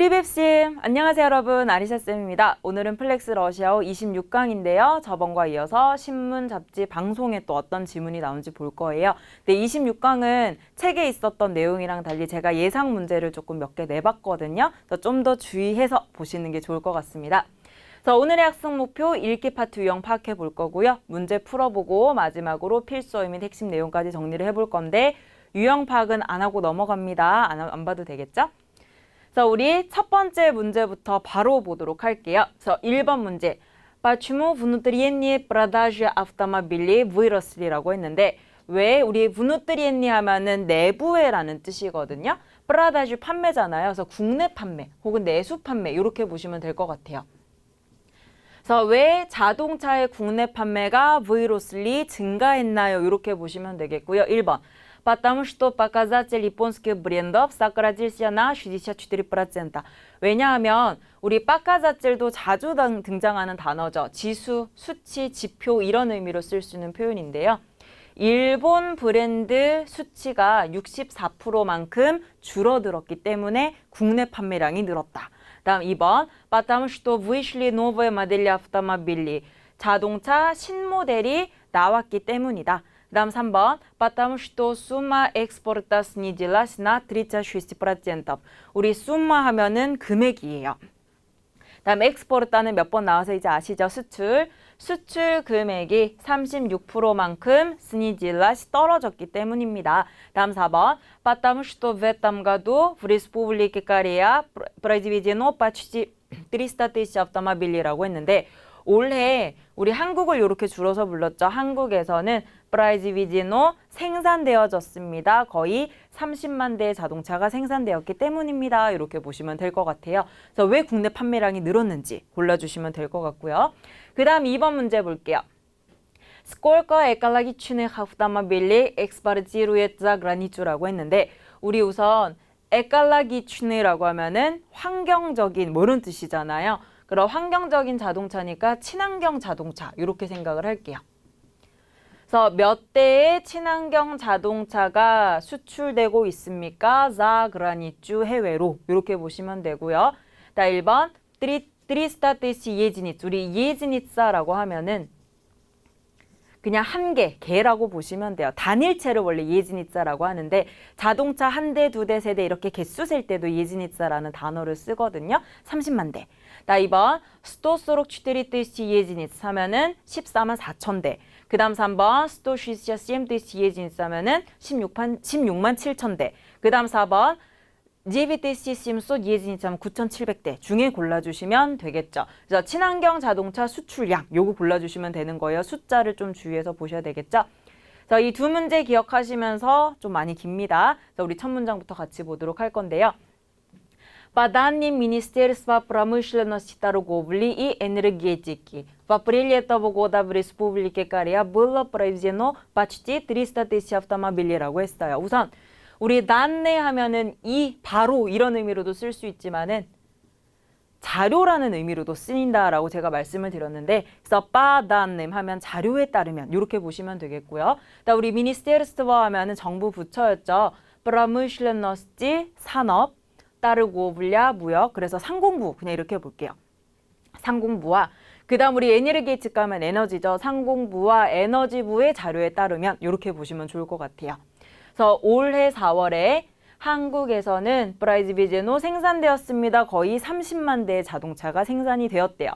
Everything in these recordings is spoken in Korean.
프리백심! 안녕하세요 여러분, 아리샤쌤입니다. 오늘은 플렉스 러시아어 26강인데요. 저번과 이어서 신문, 잡지, 방송에 또 어떤 지문이 나온지 볼 거예요. 근데 26강은 책에 있었던 내용이랑 달리 제가 예상 문제를 조금 몇 개 내봤거든요. 좀 더 주의해서 보시는 게 좋을 것 같습니다. 오늘의 학습 목표 읽기 파트 유형 파악해 볼 거고요. 문제 풀어보고 마지막으로 필수어 및 핵심 내용까지 정리를 해볼 건데 유형 파악은 안 하고 넘어갑니다. 안 봐도 되겠죠? 우리 첫 번째 문제부터 바로 보도록 할게요. 1번 문제. Почему внутренние продажи автомобилей выросли?라고 했는데 왜 우리 внутренние 하면은 내부에라는 뜻이거든요. продажи 판매잖아요. 그래서 국내 판매 혹은 내수 판매 이렇게 보시면 될 것 같아요. 왜 자동차의 국내 판매가 выросли 증가했나요? 이렇게 보시면 되겠고요. 1번. Потому что показатель японских брендов сократился на 64%. 왜냐하면 우리 빠까자젤도 자주 등장하는 단어죠. 지수, 수치, 지표 이런 의미로 쓸 수 있는 표현인데요. 일본 브랜드 수치가 64%만큼 줄어들었기 때문에 국내 판매량이 늘었다. 다음 2번. Потому что вышли новые модели автомобилей. 자동차 신모델이 나왔기 때문이다. 다음 3번. Потому что сумма экспорта снизилась на 36%. 우리 summa 하면은 금액이에요. 다음 экспорт는 몇 번 나와서 이제 아시죠? 수출. 수출 금액이 36%만큼 снизилась 떨어졌기 때문입니다. 다음 4번. Потому что в этом году в Республике Корея произведено почти 300 тысяч автомобил이라고 했는데 올해 우리 한국을 이렇게 줄여서 불렀죠. 한국에서는 프라이즈비지노 생산되어졌습니다. 거의 30만 대의 자동차가 생산되었기 때문입니다. 이렇게 보시면 될 것 같아요. 그래서 왜 국내 판매량이 늘었는지 골라주시면 될 것 같고요. 그 다음 2번 문제 볼게요. Сколько экологичных автомобилей экспортируют за границу?라고 했는데 우리 우선 экологичны라고 하면은 환경적인 뭐 이런 뜻이잖아요. 그럼 환경적인 자동차니까 친환경 자동차 이렇게 생각을 할게요. 그래서 몇 대의 친환경 자동차가 수출되고 있습니까? za granicу 해외로 이렇게 보시면 되고요. 자, 1번 300 тысяч единиц. 우리 예지니츠라고 하면은 그냥 한 개, 개라고 보시면 돼요. 단일체를 원래 예지니츠라고 하는데 자동차 한 대, 두 대, 세 대 이렇게 개수 셀 때도 예지니츠라는 단어를 쓰거든요. 30만 대. 자, 2번 144 тысяч единиц 하면은 14만 4천 대. 그 다음 3번 167 тысяч единиц 하면은 16만 7천 대. 그 다음 4번 9700 единиц 하면 9,700대 중에 골라주시면 되겠죠. 그래서 친환경 자동차 수출량 요거 골라주시면 되는 거예요. 숫자를 좀 주의해서 보셔야 되겠죠. 그래서 이 두 문제 기억하시면서 좀 많이 깁니다. 그래서 우리 첫 문장부터 같이 보도록 할 건데요. По данным Министерства промышленности, торговли и энергетики, в апреле этого года в Республике Корея было произведено почти 300 тысяч автомобил이라고 했어요. 우선 우리 단내 하면은 이 바로 이런 의미로도 쓸 수 있지만은 자료라는 의미로도 쓰인다라고 제가 말씀을 드렸는데 그래서 빠단냄 하면 자료에 따르면 이렇게 보시면 되겠고요. 우리 미니스테르스트와 하면은 정부 부처였죠. промышленности 산업 따르고 분야 무역 그래서 상공부 그냥 이렇게 볼게요. 상공부와 그 다음 우리 에너게이츠 가면 에너지죠. 상공부와 에너지부의 자료에 따르면 이렇게 보시면 좋을 것 같아요. 그래서 올해 4월에 한국에서는 프라이즈비제노 생산되었습니다. 거의 30만 대의 자동차가 생산이 되었대요.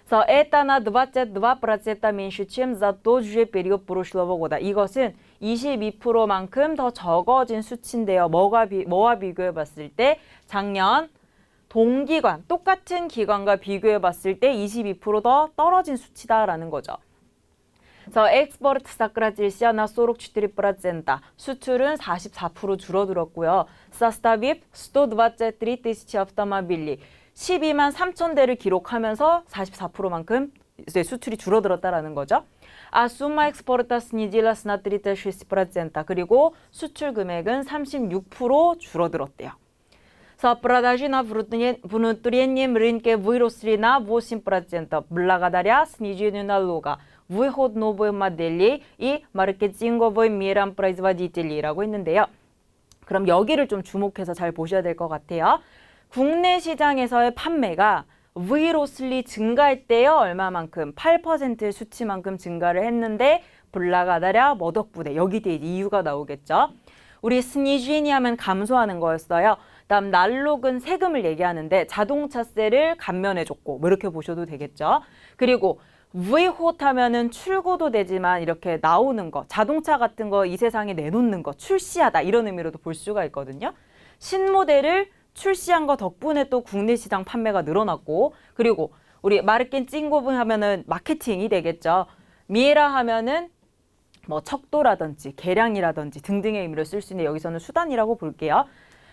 그래서 это на 22% меньше, чем за тот же период прошлого года. 이것은 22%만큼 더 적어진 수치인데요. 뭐와 비교해 봤을 때 작년 동기간, 똑같은 기간과 비교해 봤을 때 22% 더 떨어진 수치다라는 거죠. 그래서 экспорт сократился на 44%. 수출은 44% 줄어들었고요. составив 123 тысячи автомобилей. 12만 3천 대를 기록하면서 44%만큼 이제 수출이 줄어들었다라는 거죠. А сумма экспорта снизилась на 36%. 그리고 수출 금액은 36% 줄어들었대요. 그래서 продажи на внутреннем рынке выросли на 8% благодаря снижению налога, выход новых моделей и маркетинговым мерам производител이라고 했는데요. 그럼 여기를 좀 주목해서 잘 보셔야 될 것 같아요. 국내 시장에서의 판매가 v로슬리 증가했대요. 얼마만큼? 8%의 수치만큼 증가를 했는데 블라가다랴 뭐 덕분에 여기 뒤에 이유가 나오겠죠. 우리 스니쥐니 하면 감소하는 거였어요. 다음 날록은 세금을 얘기하는데 자동차세를 감면해줬고 뭐 이렇게 보셔도 되겠죠. 그리고 V홑 하면은 출고도 되지만 이렇게 나오는 거, 자동차 같은 거 이 세상에 내놓는 거, 출시하다 이런 의미로도 볼 수가 있거든요. 신모델을 출시한 거 덕분에 또 국내 시장 판매가 늘어났고, 그리고 우리 마르켄 찡고분 하면은 마케팅이 되겠죠. 미에라 하면은 뭐 척도라든지 계량이라든지 등등의 의미로 쓸 수 있는 여기서는 수단이라고 볼게요.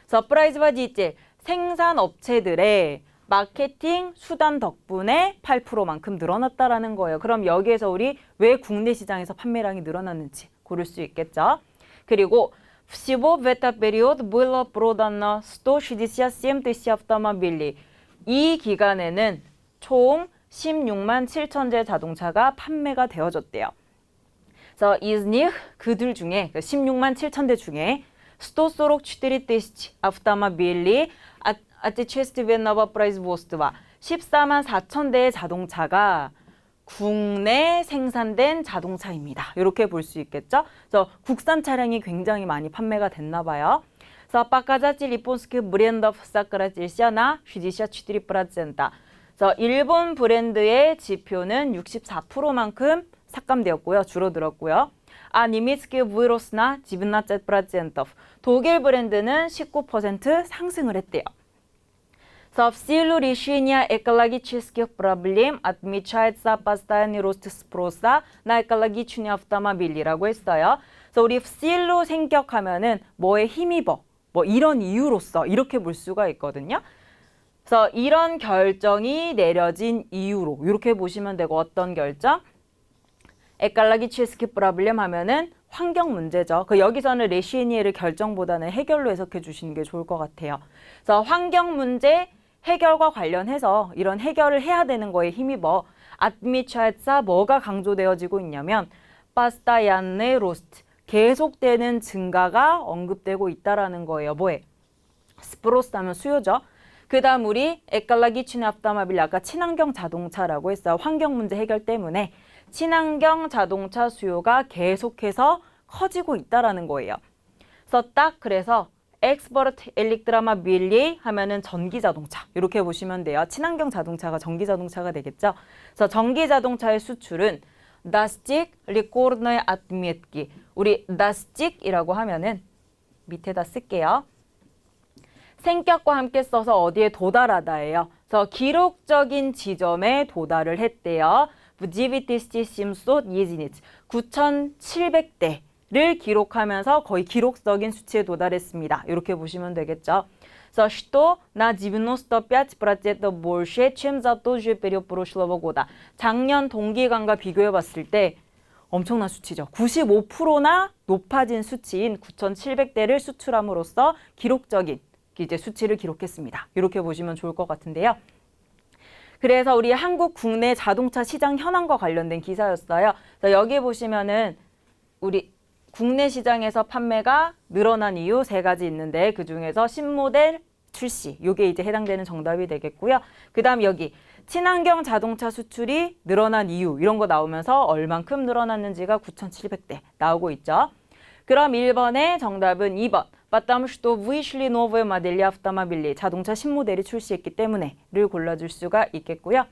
서프라이즈와 디젤 생산 업체들의 마케팅 수단 덕분에 8%만큼 늘어났다라는 거예요. 그럼 여기에서 우리 왜 국내 시장에서 판매량이 늘어났는지 고를 수 있겠죠. 그리고 всего в этот период было продано 167 тысяч автомобилей. 이 기간에는 총 16만 7천 대 자동차가 판매가 되어졌대요. 그래서 из них 그들 중에 16만 7천 대 중에 144 тысяч автомобилей отечественного производства 14만 4천 대의 자동차가 국내 생산된 자동차입니다. 이렇게 볼 수 있겠죠? 그래서 국산 차량이 굉장히 많이 판매가 됐나 봐요. 그래서 показатель японских брендов сократился на 64%. 그래서 일본 브랜드의 지표는 64%만큼 삭감되었고요. 줄어들었고요. 아 немецкий вырос на 19%. 독일 브랜드는 19% 상승을 했대요. В силу решения экологических проблем отмечается постоянный рост спроса на экологичные автомобил이라고 했어요. 그래서 우리 실로 생격하면은 뭐에 힘입어, 뭐 이런 이유로서 이렇게 볼 수가 있거든요. 그래서 이런 결정이 내려진 이유로 이렇게 보시면 되고 어떤 결정? 에칼라기치스키 프로블렘 하면은 환경 문제죠. 그 여기서는 레시에니에를 결정보다는 해결로 해석해 주시는 게 좋을 것 같아요. 그래서 환경 문제 해결과 관련해서 이런 해결을 해야 되는 거에 힘입어 아트미차에서 뭐가 강조되어지고 있냐면 파스타얀네 로스트 계속되는 증가가 언급되고 있다라는 거예요. 뭐에? 스프로스 하면 수요죠. 그 다음 우리 에칼라기치네 앞다마빌 아까 친환경 자동차라고 했어요. 환경 문제 해결 때문에 친환경 자동차 수요가 계속해서 커지고 있다라는 거예요. 그래서 딱 그래서 엑스퍼트 엘릭트라마빌리 하면은 전기 자동차 이렇게 보시면 돼요. 친환경 자동차가 전기 자동차가 되겠죠. 그래서 전기 자동차의 수출은 다스틱 리코르너의 아트미엣기 우리 다스틱이라고 하면은 밑에다 쓸게요. 생격과 함께 써서 어디에 도달하다예요. 그래서 기록적인 지점에 도달을 했대요. 부지비티스티 심솥 예지니츠 9,700대를 기록하면서 거의 기록적인 수치에 도달했습니다. 이렇게 보시면 되겠죠. 그래서 что на 95% больше, чем за тот же период прошлого года. 작년 동기간과 비교해 봤을 때 엄청난 수치죠. 95%나 높아진 수치인 9,700대를 수출함으로써 기록적인 이제 수치를 기록했습니다. 이렇게 보시면 좋을 것 같은데요. 그래서 우리 한국 국내 자동차 시장 현황과 관련된 기사였어요. 그래서 여기 보시면은 우리 국내 시장에서 판매가 늘어난 이유 3가지 있는데 그중에서 신모델 출시, 이게 이제 해당되는 정답이 되겠고요. 그 다음 여기 친환경 자동차 수출이 늘어난 이유 이런 거 나오면서 얼만큼 늘어났는지가 9,700대 나오고 있죠. 그럼 1번의 정답은 2번. потому что вышли новые модели автомобилей. 자동차 신모델이 출시했기 때문에를 골라줄 수가 있겠고요.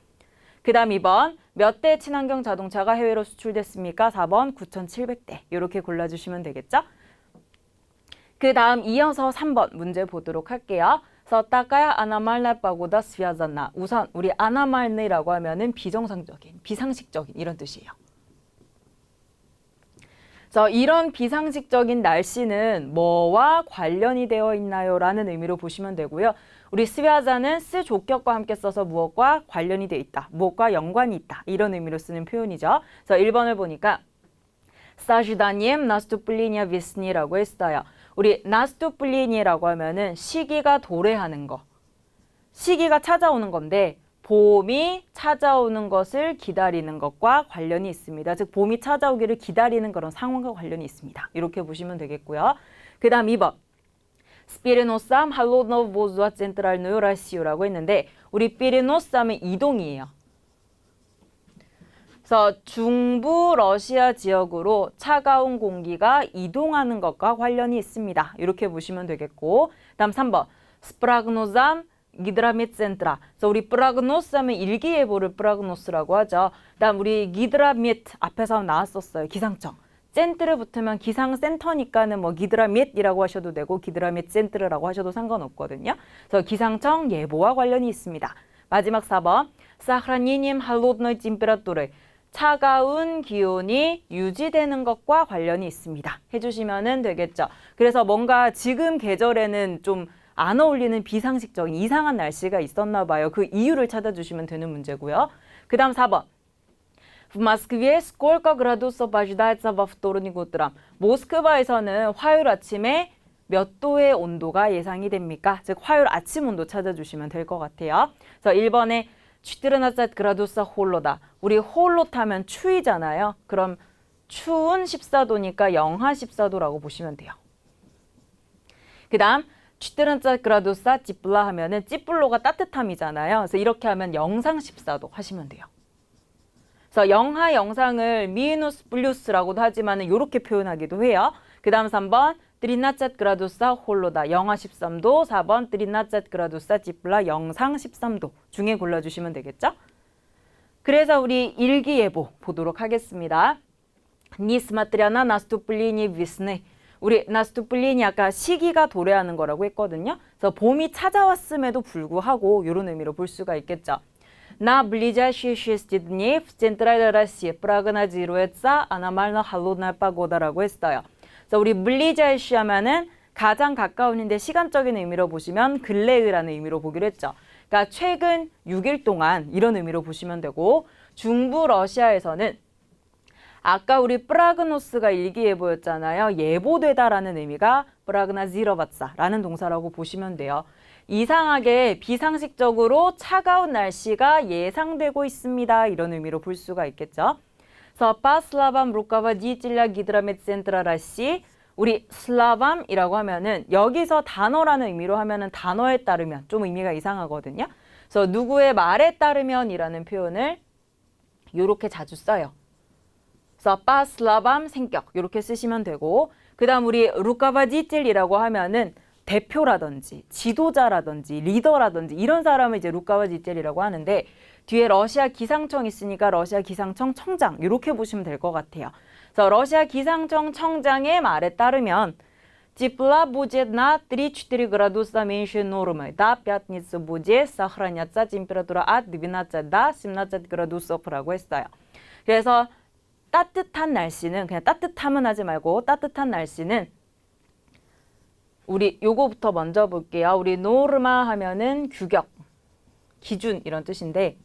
그 다음 2번. 몇 대 친환경 자동차가 해외로 수출됐습니까? 4번 9,700대. 이렇게 골라주시면 되겠죠? 그 다음 이어서 3번 문제 보도록 할게요. 그래서 такая аномальная погода связана. 우선 우리 아나말네라고 하면은 비정상적인, 비상식적인 이런 뜻이에요. 그래서 이런 비상식적인 날씨는 뭐와 관련이 되어 있나요? 라는 의미로 보시면 되고요. 우리 스비아자는 스 조격과 함께 써서 무엇과 관련이 되어 있다. 무엇과 연관이 있다. 이런 의미로 쓰는 표현이죠. 그래서 1번을 보니까 с ожиданием наступления весны 라고 했어요. 우리 наступлени라고 하면은 시기가 도래하는 거. 시기가 찾아오는 건데 봄이 찾아오는 것을 기다리는 것과 관련이 있습니다. 즉 봄이 찾아오기를 기다리는 그런 상황과 관련이 있습니다. 이렇게 보시면 되겠고요. 그 다음 2번. 스피르노쌈 할로노 보즈와 젠트랄노요 라시오라고 했는데 우리 피르노쌈은 이동이에요. 그래서 중부 러시아 지역으로 차가운 공기가 이동하는 것과 관련이 있습니다. 이렇게 보시면 되겠고 다음 3번 스프라그노쌈 기드라미센트라. 그래서 우리 프라그노스하면 일기예보를 프라그노스라고 하죠. 그다음 우리 기드라밋 앞에서 나왔었어요. 기상청. 센트를 붙으면 기상센터니까는 뭐 기드라밋이라고 하셔도 되고 기드라밋 센트라고 하셔도 상관없거든요. 그래서 기상청 예보와 관련이 있습니다. 마지막 4번 сохранением холодной температуры. 차가운 기온이 유지되는 것과 관련이 있습니다. 해주시면 되겠죠. 그래서 뭔가 지금 계절에는 좀 안 어울리는 비상식적인 이상한 날씨가 있었나 봐요. 그 이유를 찾아주시면 되는 문제고요. 그 다음 4번. В Москве сколько градусов ожидается во вторник утром? 모스크바에서는 화요일 아침에 몇 도의 온도가 예상이 됩니까? 즉 화요일 아침 온도 찾아주시면 될 것 같아요. 그래서 1번에 14 그라도스 홀로다. 우리 홀로 타면 추위잖아요. 그럼 추운 14도니까 영하 14도라고 보시면 돼요. 그 다음 14 그라도스 찌플라 하면은 찌플로가 따뜻함이잖아요. 그래서 이렇게 하면 영상 14도 하시면 돼요. 그래서 영하 영상을 미누스 플루스라고도 하지만 이렇게 표현하기도 해요. 그 다음 3번 13 그라도스 홀로다. 영하 13도. 4번 13 그라도스 찌플라 영상 13도 중에 골라주시면 되겠죠? 그래서 우리 일기예보 보도록 하겠습니다. Несмотря на наступление весны. 우리 наступление 아까 시기가 도래하는 거라고 했거든요. 그래서 봄이 찾아왔음에도 불구하고 이런 의미로 볼 수가 있겠죠. На ближайшие 6 дней в Центральной России прогнозируется аномально холодная погода라고 했어요. 그래서 우리 ближайшие 하면은 가장 가까운인데 시간적인 의미로 보시면 근래의라는 의미로 보기로 했죠. 그러니까 최근 6일 동안 이런 의미로 보시면 되고 중부 러시아에서는 아까 우리 프라그노스가 일기예보였잖아요. 예보되다라는 의미가 프라그나지러바사라는 동사라고 보시면 돼요. 이상하게 비상식적으로 차가운 날씨가 예상되고 있습니다. 이런 의미로 볼 수가 있겠죠. 그래서 по словам руководителя гидрометцентра России 우리 슬라밤이라고 하면은 여기서 단어라는 의미로 하면은 단어에 따르면 좀 의미가 이상하거든요. 그래서 누구의 말에 따르면이라는 표현을 이렇게 자주 써요. 그래서 по словам 생격 이렇게 쓰시면 되고 그 다음 우리 루카바지텔이라고 하면은 대표라든지 지도자라든지 리더라든지 이런 사람을 이제 루카바지텔이라고 하는데 뒤에 러시아 기상청 있으니까 러시아 기상청 청장 이렇게 보시면 될 것 같아요. 그래서 러시아 기상청 청장의 말에 따르면 Тепла будет на 3-4 градуса меньше нормы. До пятницы будет сохраняться температура от 12 до 17 градусов라고 했어요. 그래서 따뜻한 날씨는 그냥 따뜻함은 하지 말고 따뜻한 날씨는 우리 요거부터 먼저 볼게요. 우리 노르마 하면은 규격, 기준 이런 뜻인데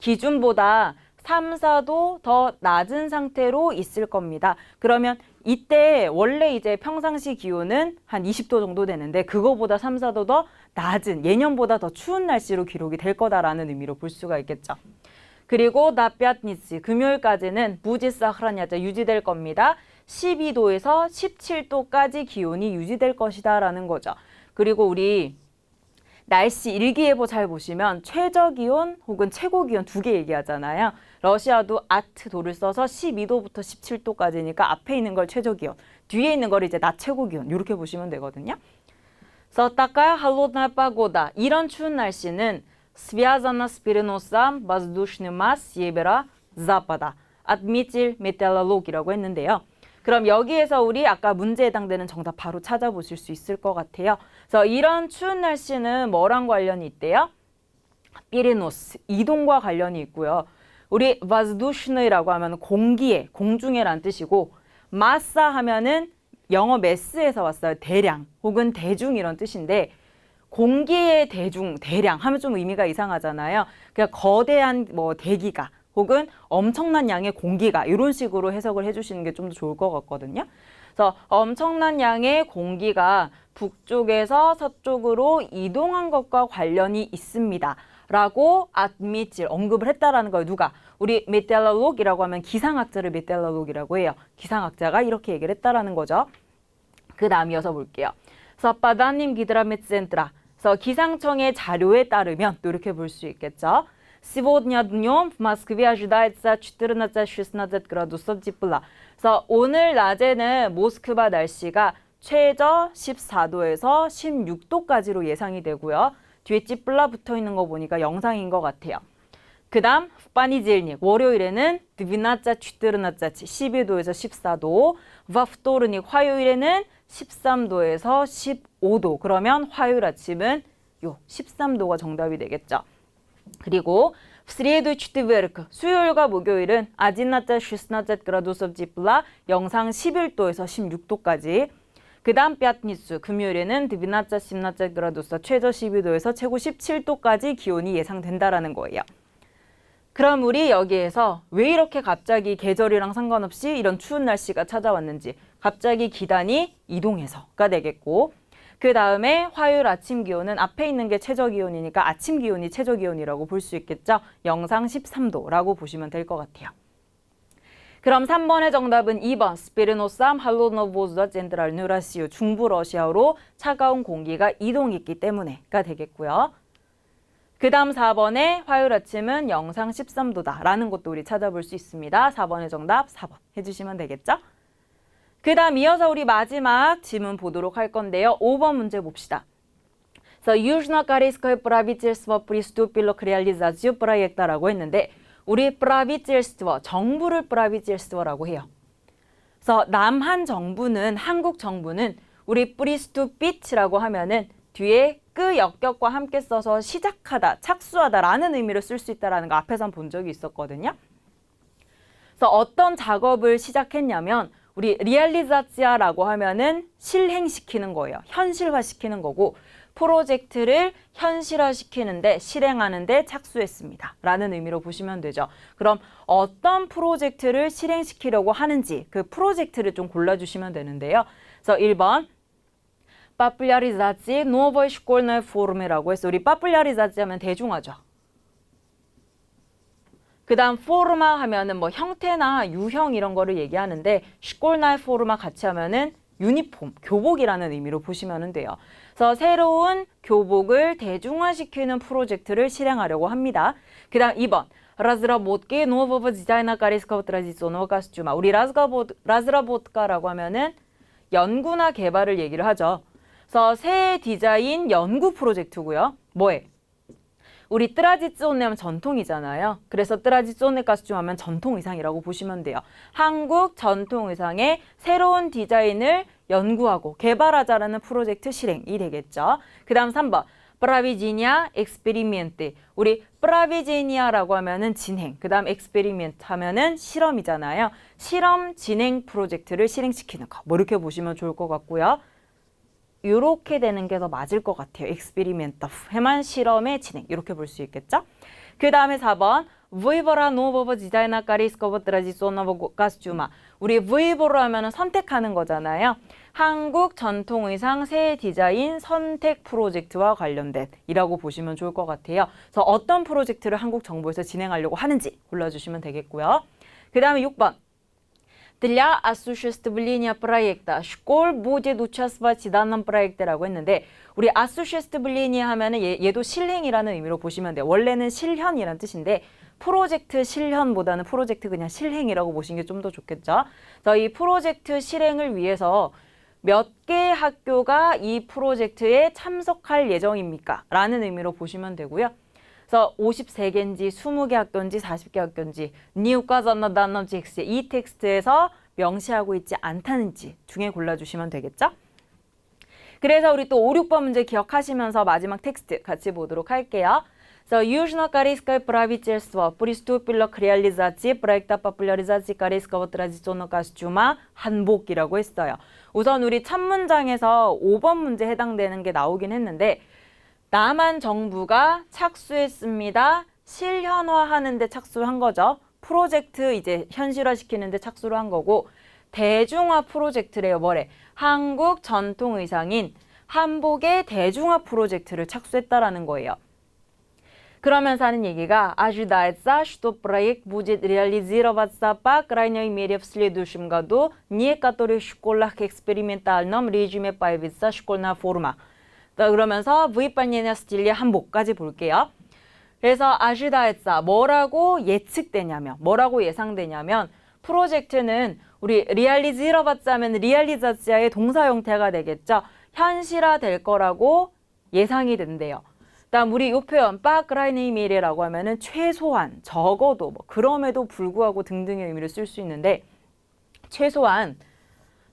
기준보다 3, 4도 더 낮은 상태로 있을 겁니다. 그러면 이때 원래 이제 평상시 기온은 한 20도 정도 되는데 그거보다 3, 4도 더 낮은 예년보다 더 추운 날씨로 기록이 될 거다라는 의미로 볼 수가 있겠죠. 그리고 나피아트니스 금요일까지는 부지사흐라냐자 유지될 겁니다. 12도에서 17도까지 기온이 유지될 것이다 라는 거죠. 그리고 우리 날씨 일기예보 잘 보시면 최저기온 혹은 최고기온 두 개 얘기하잖아요. 러시아도 아트도를 써서 12도부터 17도까지니까 앞에 있는 걸 최저기온, 뒤에 있는 걸 이제 낮 최고기온 이렇게 보시면 되거든요. 그래서 такая холодная погода 이런 추운 날씨는 связана с переносом воздушной масс севера-запада. отметил метеоролог이라고 했는데요. 그럼 여기에서 우리 아까 문제에 해당되는 정답 바로 찾아보실 수 있을 것 같아요. 그래서 이런 추운 날씨는 뭐랑 관련이 있대요? 피르노스, 이동과 관련이 있고요. 우리 воздушный라고 하면 공기에, 공중에란 뜻이고 마사 하면은 영어 매스에서 왔어요. 대량 혹은 대중 이런 뜻인데 공기의 대중, 대량 하면 좀 의미가 이상하잖아요. 그러니까 거대한 뭐 대기가 혹은 엄청난 양의 공기가 이런 식으로 해석을 해주시는 게 좀 더 좋을 것 같거든요. 그래서 엄청난 양의 공기가 북쪽에서 서쪽으로 이동한 것과 관련이 있습니다. 라고 admit을 언급을 했다라는 거예요. 누가? 우리 메테올로그라고 하면 기상학자를 메테올로그라고 해요. 기상학자가 이렇게 얘기를 했다라는 거죠. 그 다음 이어서 볼게요. Поданным гидрометцентра. 그래서 기상청의 자료에 따르면 또 이렇게 볼 수 있겠죠. Сегодня днем в Москве ожидается 14-16 градусов тепла. 그래서 오늘 낮에는 모스크바 날씨가 최저 14도에서 16도까지로 예상이 되고요. 뒤에 찌플라 붙어 있는 거 보니까 영상인 것 같아요. 그 다음 파니젤닉 월요일에는 12-14 12도에서 14도, 와프토르닉 화요일에는 13도에서 15도. 그러면 화요일 아침은 요 13도가 정답이 되겠죠. 그리고 в среду и четверг 수요일과 목요일은 11-16 градусов тепла 영상 11도에서 16도까지. 그 다음 пятницу 금요일에는 12-17 градусов 최저 12도에서 최고 17도까지 기온이 예상된다라는 거예요. 그럼 우리 여기에서 왜 이렇게 갑자기 계절이랑 상관없이 이런 추운 날씨가 찾아왔는지 갑자기 기단이 이동해서가 되겠고, 그 다음에 화요일 아침 기온은 앞에 있는 게 최저 기온이니까 아침 기온이 최저 기온이라고 볼 수 있겠죠. 영상 13도라고 보시면 될 것 같아요. 그럼 3번의 정답은 2번 스피르노삼 할로노보즈다 젠드랄 누라시우 중부 러시아로 차가운 공기가 이동했기 때문에가 되겠고요. 그 다음 4번에 화요일 아침은 영상 13도다 라는 것도 우리 찾아볼 수 있습니다. 4번의 정답 4번 해주시면 되겠죠? 그 다음 이어서 우리 마지막 지문 보도록 할 건데요. 5번 문제 봅시다. Южнокорейское правительство приступило к реализации проекта 라고 했는데 우리 правительство, 정부를 правительство라고 해요. 그래서 남한 정부는, 한국 정부는 우리 приступит라고 하면은 뒤에 그 역격과 함께 써서 시작하다, 착수하다라는 의미로 쓸 수 있다라는 거 앞에서 한번 본 적이 있었거든요. 그래서 어떤 작업을 시작했냐면 우리 리얼리자치아라고 하면은 실행시키는 거예요. 현실화시키는 거고 프로젝트를 현실화시키는데 실행하는데 착수했습니다. 라는 의미로 보시면 되죠. 그럼 어떤 프로젝트를 실행시키려고 하는지 그 프로젝트를 좀 골라주시면 되는데요. 그래서 1번 популяризации новой школьной форм이라고 해서 우리 популяризации 하면 대중화죠. 그 다음 포르마 하면은 뭐 형태나 유형 이런 거를 얘기하는데 школьная форма 같이 하면은 유니폼, 교복이라는 의미로 보시면 돼요. 그래서 새로운 교복을 대중화시키는 프로젝트를 실행하려고 합니다. 그 다음 2번 разработки нового дизайна корейского традиционного костюма. 우리 разработка라고 하면은 연구나 개발을 얘기를 하죠. 그래서 새 디자인 연구 프로젝트고요. 뭐에? 우리 트라디цион네 하면 전통이잖아요. 그래서 트라디цион네 코스튬 하면 전통 의상이라고 보시면 돼요. 한국 전통 의상의 새로운 디자인을 연구하고 개발하자라는 프로젝트 실행이 되겠죠. 그 다음 3번 프라비지니아 엑스페리멘트. 우리 프라비지니아라고 하면은 진행, 그 다음 엑스페리멘트 하면은 실험이잖아요. 실험 진행 프로젝트를 실행시키는 거. 뭐 이렇게 보시면 좋을 것 같고요. 이렇게 되는 게 더 맞을 것 같아요. экспериментов, 해만 실험의 진행 이렇게 볼 수 있겠죠? 그 다음에 4번 выбора нового дизайна корейского традиционного костюма. 우리 выбор 하면은 선택하는 거잖아요. 한국 전통 의상 새 디자인 선택 프로젝트와 관련된 이라고 보시면 좋을 것 같아요. 그래서 어떤 프로젝트를 한국 정부에서 진행하려고 하는지 골라주시면 되겠고요. 그 다음에 6번 Для осуществления проекта школ будет участвовать в данном проект라고 했는데 우리 осуществление 하면은 얘도 실행이라는 의미로 보시면 돼요. 원래는 실현이라는 뜻인데 프로젝트 실현보다는 프로젝트 그냥 실행이라고 보시는 게 좀 더 좋겠죠. 그래서 이 프로젝트 실행을 위해서 몇 개 학교가 이 프로젝트에 참석할 예정입니까? 라는 의미로 보시면 되고요. 그래서 53개인지 20개 학교인지 40개 학교인지 니우과자나 단넘직스 이 텍스트에서 명시하고 있지 않다는지 중에 골라주시면 되겠죠? 그래서 우리 또 5, 6번 문제 기억하시면서 마지막 텍스트 같이 보도록 할게요. 그래서 Южнокорейское правительство приступило к реализации проекта популяризации корейского традиционного костюма 한복이라고 했어요. 우선 우리 첫 문장에서 5번 문제 해당되는 게 나오긴 했는데 남한 정부가 착수했습니다. 실현화하는 데 착수한 거죠. 프로젝트 이제 현실화시키는 데 착수를 한 거고 대중화 프로젝트래요. 뭐래? 한국 전통 의상인 한복의 대중화 프로젝트를 착수했다라는 거예요. 그러면서 하는 얘기가 ожидается, что проект будет реализироваться по крайней мере в следующем году. В некоторых школах в экспериментальном режиме появится школьная форма. 그러면서 выполнение стиля 한복까지 볼게요. 그래서 ожидается 뭐라고 예측되냐면, 뭐라고 예상되냐면 프로젝트는 우리 реализироваться 하면 реализациa의 동사 형태가 되겠죠. 현실화될 거라고 예상이 된대요. 그다음 우리 이 표현 빠크라이네이미레라고 하면은 최소한, 적어도, 뭐 그럼에도 불구하고 등등의 의미를 쓸 수 있는데 최소한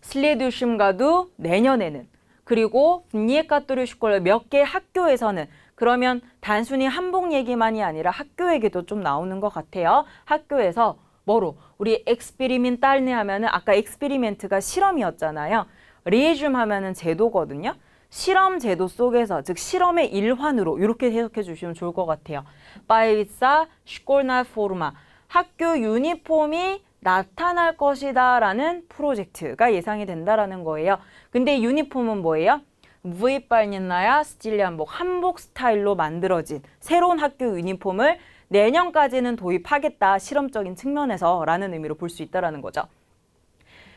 슬레두심가도 내년에는 그리고 니에카토르슈콜 몇 개 학교에서는 그러면 단순히 한복 얘기만이 아니라 학교 얘기도 좀 나오는 것 같아요. 학교에서 뭐로? 우리 엑스페리멘탈네 하면은 아까 엑스페리멘트가 실험이었잖아요. 리에줌 하면은 제도거든요. 실험 제도 속에서 즉 실험의 일환으로 이렇게 해석해 주시면 좋을 것 같아요. 바이비사 슈콜나 포르마 학교 유니폼이 나타날 것이다 라는 프로젝트가 예상이 된다라는 거예요. 근데 유니폼은 뭐예요? 무이빨니나야 스틸리 한복 스타일로 만들어진 새로운 학교 유니폼을 내년까지는 도입하겠다 실험적인 측면에서 라는 의미로 볼 수 있다라는 거죠.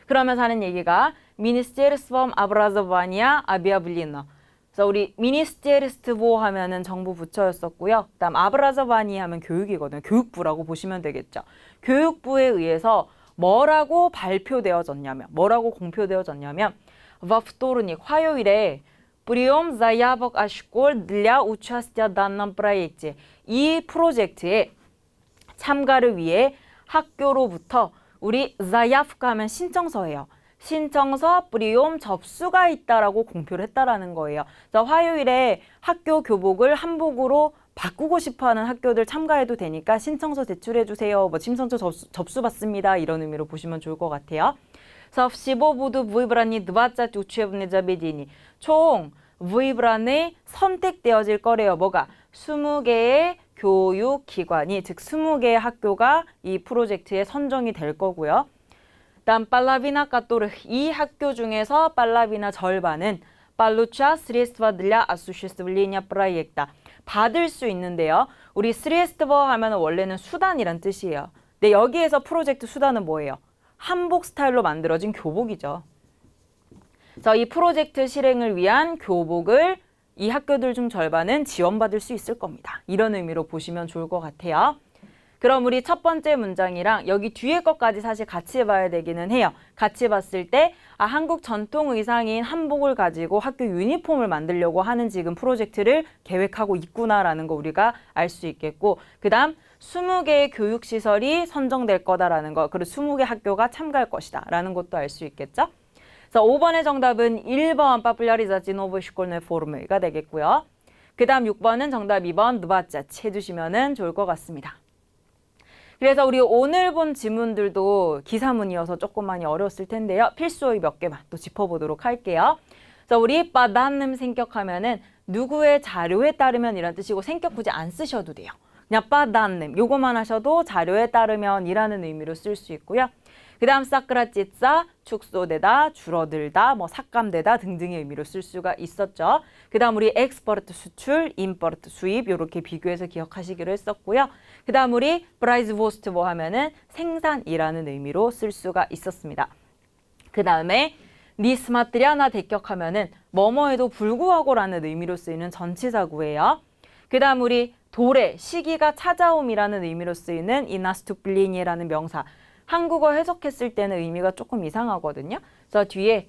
그러면서 하는 얘기가 Министерством образования объявлено. 그래서 우리 Министерство 하면은 정부 부처였었고요. 그다음 образование 하면 교육이거든요. 교육부라고 보시면 되겠죠. 교육부에 의해서 뭐라고 발표되어졌냐면, 뭐라고 공표되어졌냐면 во вторник 화요일에 прием заявок от школ для участия в данном проекте. 이 프로젝트에 참가를 위해 학교로부터 우리 заявка 하면 신청서예요. 신청서 뿌리옴 접수가 있다라고 공표를 했다라는 거예요. 그래서 화요일에 학교 교복을 한복으로 바꾸고 싶어하는 학교들 참가해도 되니까 신청서 제출해 주세요. 뭐 신청서 접수 받습니다. 이런 의미로 보시면 좋을 것 같아요. 그래서 всего будут выбраны 20 учебных заведений. 총 выбраны 선택되어질 거래요. 뭐가? 20개의 교육기관이 즉 20개의 학교가 이 프로젝트에 선정이 될 거고요. 다음 팔라비나 까토르 이 학교 중에서 팔라비나 절반은 팔루차 средства для осуществления проекта 받을 수 있는데요. 우리 средства 하면 원래는 수단이란 뜻이에요. 근데 여기에서 프로젝트 수단은 뭐예요? 한복 스타일로 만들어진 교복이죠. 그래서 이 프로젝트 실행을 위한 교복을 이 학교들 중 절반은 지원받을 수 있을 겁니다. 이런 의미로 보시면 좋을 것 같아요. 그럼 우리 첫 번째 문장이랑 여기 뒤에 것까지 사실 같이 봐야 되기는 해요. 같이 봤을 때 한국 전통 의상인 한복을 가지고 학교 유니폼을 만들려고 하는 지금 프로젝트를 계획하고 있구나라는 거 우리가 알 수 있겠고 그 다음 20개의 교육시설이 선정될 거다라는 거 그리고 20개 학교가 참가할 것이다 라는 것도 알 수 있겠죠. 그래서 5번의 정답은 1번 파플라리자지 노브 슈콜네 포르메가 되겠고요. 그 다음 6번은 정답 2번 느바짜치 해주시면 좋을 것 같습니다. 그래서 우리 오늘 본 지문들도 기사문이어서 조금 많이 어려웠을 텐데요. 필수어휘 몇 개만 또 짚어보도록 할게요. 그래서 우리 빠단음 생격하면은 누구의 자료에 따르면 이란 뜻이고 생격 굳이 안 쓰셔도 돼요. 그냥 빠단음 요거만 하셔도 자료에 따르면 이라는 의미로 쓸 수 있고요. 그 다음 사크라찌짜 축소되다, 줄어들다, 뭐 삭감되다 등등의 의미로 쓸 수가 있었죠. 그 다음 우리 엑스포르트 수출, 임포르트 수입 이렇게 비교해서 기억하시기로 했었고요. 그 다음 우리 브라이즈보스트보 하면은 생산이라는 의미로 쓸 수가 있었습니다. 그 다음에 니스마트리아나 대격하면은 뭐뭐에도 불구하고라는 의미로 쓰이는 전치사구예요. 그 다음 우리 도래, 시기가 찾아옴이라는 의미로 쓰이는 이나스투플리니라는 명사. 한국어 해석했을 때는 의미가 조금 이상하거든요. 그래서 뒤에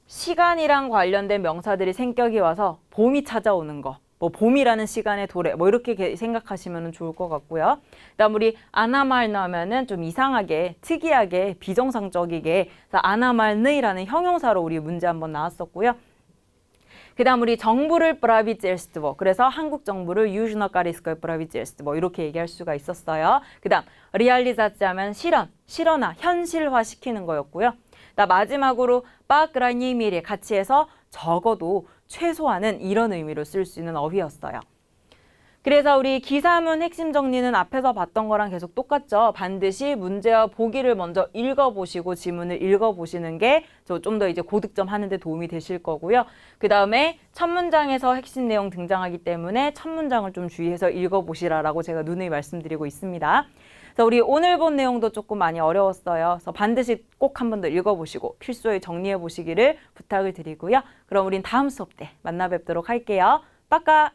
시간이랑 관련된 명사들이 생격이 와서 봄이 찾아오는 거, 뭐 봄이라는 시간의 도래, 뭐 이렇게 생각하시면 좋을 것 같고요. 그다음 우리 아나말느 하면은 좀 이상하게, 특이하게, 비정상적이게 아나말느이라는 형용사로 우리 문제 한번 나왔었고요. 그 다음 우리 정부를 프라비젤스트보 그래서 한국 정부를 유즈너까리스코의 프라비젤스트보 이렇게 얘기할 수가 있었어요. 그 다음 리알리자츠 하면 실현화, 현실화시키는 거였고요. 마지막으로 빠그라니미리 같이 해서 적어도 최소한은 이런 의미로 쓸 수 있는 어휘였어요. 그래서 우리 기사문 핵심 정리는 앞에서 봤던 거랑 계속 똑같죠. 반드시 문제와 보기를 먼저 읽어보시고 지문을 읽어보시는 게 좀 더 이제 고득점 하는 데 도움이 되실 거고요. 그 다음에 첫 문장에서 핵심 내용 등장하기 때문에 첫 문장을 좀 주의해서 읽어보시라라고 제가 누누이 말씀드리고 있습니다. 그래서 우리 오늘 본 내용도 조금 많이 어려웠어요. 그래서 반드시 꼭 한 번 더 읽어보시고 필소에 정리해 보시기를 부탁을 드리고요. 그럼 우린 다음 수업 때 만나 뵙도록 할게요. 빠까!